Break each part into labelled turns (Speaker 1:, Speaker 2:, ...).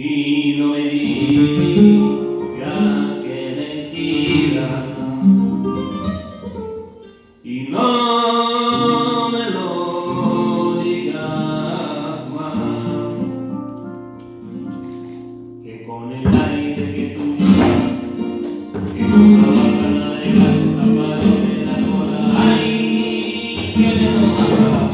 Speaker 1: y no me diga que mentira y no me lo digas más, que con el aire que tú no vas a navegar a palo de la cola, ay, que me lo mata.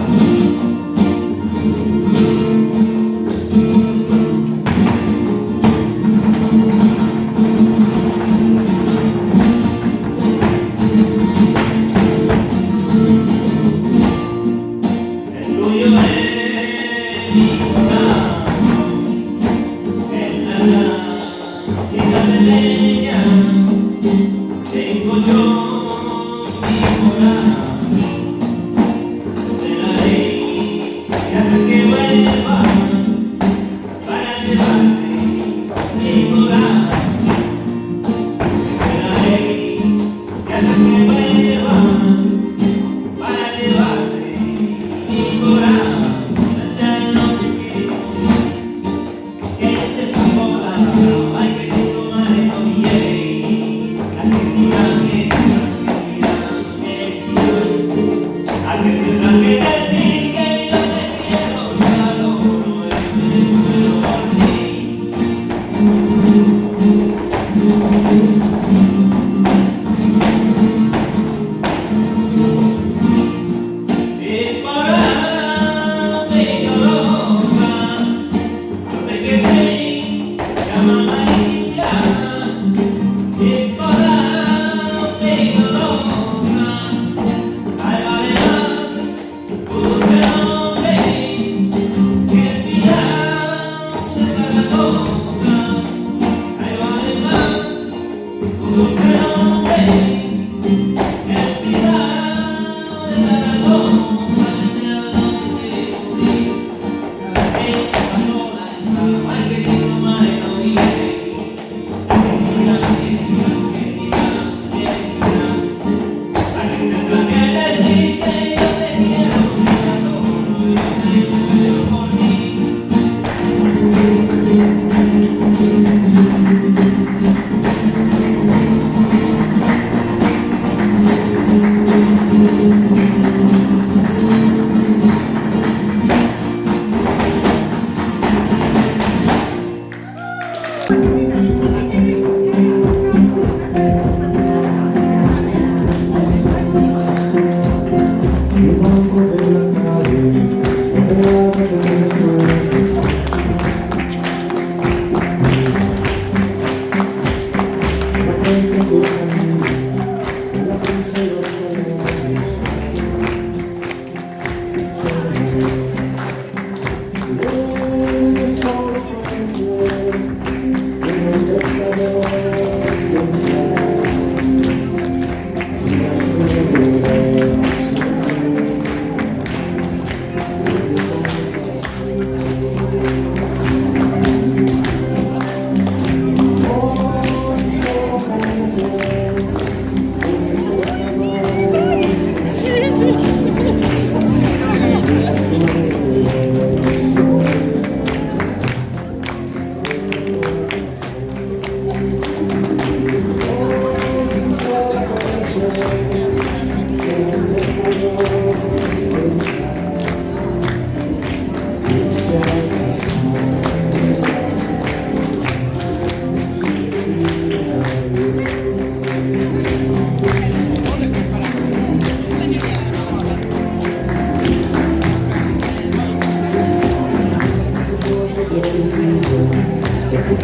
Speaker 1: Tengo yo mi corazón de la ley y hasta que vuelva para llevarme mi corazón de la ley y hasta que vuelva para llevarme mi corazón. Hasta no te quiero que te pago la razón, hay que tomar el billete.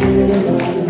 Speaker 2: Thank you.